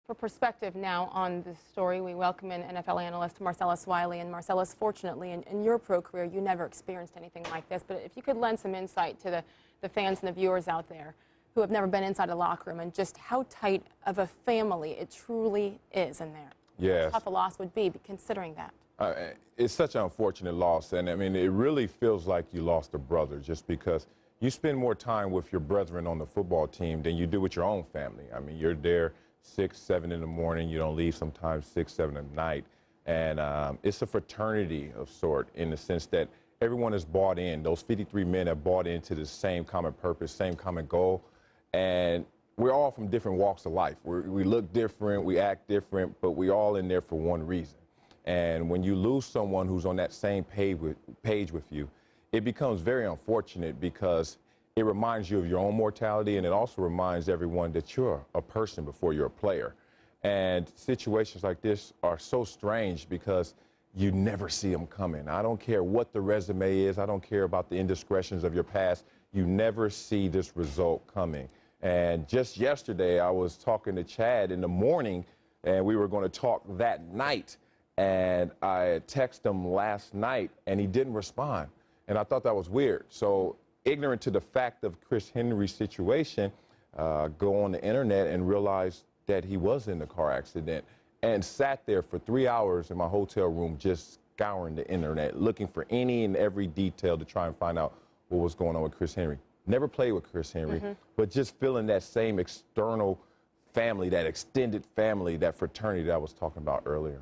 For perspective now on this story, we welcome in NFL analyst Marcellus Wiley. And Marcellus, fortunately, in your pro career, you never experienced anything like this. But if you could lend some insight to the fans and the viewers out there who have never been inside a locker room and just how tight of a family it truly is in there. Yes. How tough a loss would be, considering that. It's such an unfortunate loss. And, I mean, it really feels like you lost a brother just because you spend more time with your brethren on the football team than you do with your own family. I mean, you're there 6, 7 in the morning. You don't leave sometimes 6, 7 at night. And it's a fraternity of sort in the sense that everyone is bought in. Those 53 men have bought into the same common purpose, same common goal. And we're all from different walks of life. We look different, we act different, but we're all in there for one reason. And when you lose someone who's on that same page with you, it becomes very unfortunate because it reminds you of your own mortality, and it also reminds everyone that you're a person before you're a player. And situations like this are so strange because you never see them coming. I don't care what the resume is. I don't care about the indiscretions of your past. You never see this result coming. And just yesterday, I was talking to Chad in the morning, and we were going to talk that night. And I texted him last night, and he didn't respond. And I thought that was weird. So, ignorant to the fact of Chris Henry's situation, go on the internet and realize that he was in the car accident and sat there for 3 hours in my hotel room just scouring the internet, looking for any and every detail to try and find out what was going on with Chris Henry. Never played with Chris Henry, but just feeling that same external family, that extended family, that fraternity that I was talking about earlier.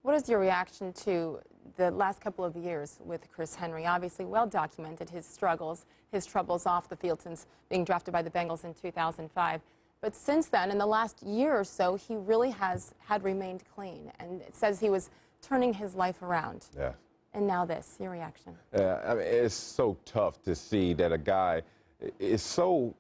What is your reaction to the last couple of years with Chris Henry? Obviously well documented, his struggles, his troubles off the field since being drafted by the Bengals in 2005. But since then, in the last year or so, he really had remained clean. And it says he was turning his life around. Yeah. And now this, your reaction? I mean, it's so tough to see that a guy, it's so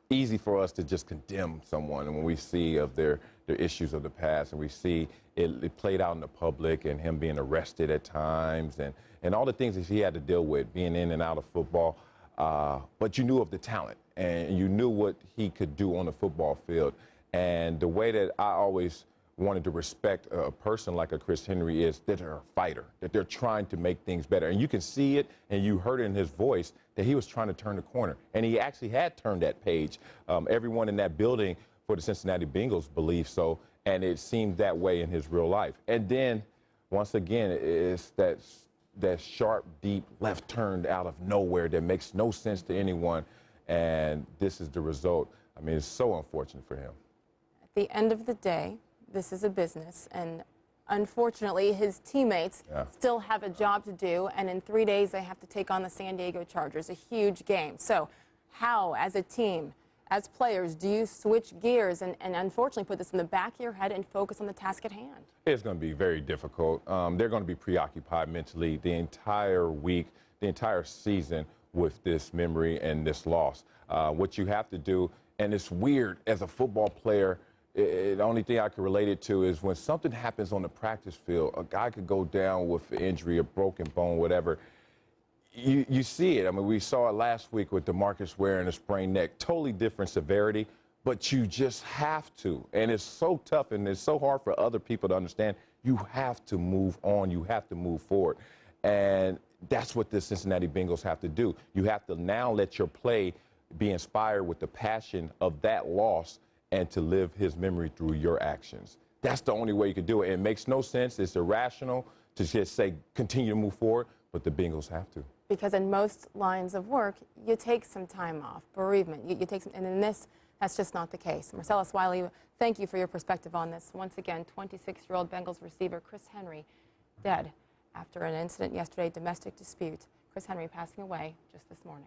easy for us to just condemn someone when we see of their issues of the past, and we see it played out in the public and him being arrested at times and all the things that he had to deal with being in and out of football. But you knew of the talent and you knew what he could do on the football field. And the way that I always wanted to respect a person like a Chris Henry is that they're a fighter, that they're trying to make things better. And you can see it, and you heard it in his voice, that he was trying to turn the corner. And he actually had turned that page. Everyone in that building for the Cincinnati Bengals believed so, and it seemed that way in his real life. And then, once again, it's that sharp, deep left turn out of nowhere that makes no sense to anyone, and this is the result. I mean, it's so unfortunate for him. At the end of the day, this is a business, and unfortunately, his teammates still have a job to do, and in 3 days, they have to take on the San Diego Chargers, a huge game. So how, as a team, as players, do you switch gears and unfortunately put this in the back of your head and focus on the task at hand? It's going to be very difficult. They're going to be preoccupied mentally the entire week, the entire season with this memory and this loss. What you have to do, and it's weird as a football player, the only thing I can relate it to is when something happens on the practice field, a guy could go down with an injury, a broken bone, whatever. You see it. I mean, we saw it last week with DeMarcus Ware and a sprained neck. Totally different severity, but you just have to. And it's so tough, and it's so hard for other people to understand. You have to move on. You have to move forward. And that's what the Cincinnati Bengals have to do. You have to now let your play be inspired with the passion of that loss and to live his memory through your actions. That's the only way you can do it. It makes no sense. It's irrational to just say, continue to move forward, but the Bengals have to. Because in most lines of work, you take some time off, bereavement, you take some, and in this, that's just not the case. Marcellus Wiley, thank you for your perspective on this. Once again, 26-year-old Bengals receiver Chris Henry dead after an incident yesterday, domestic dispute. Chris Henry passing away just this morning.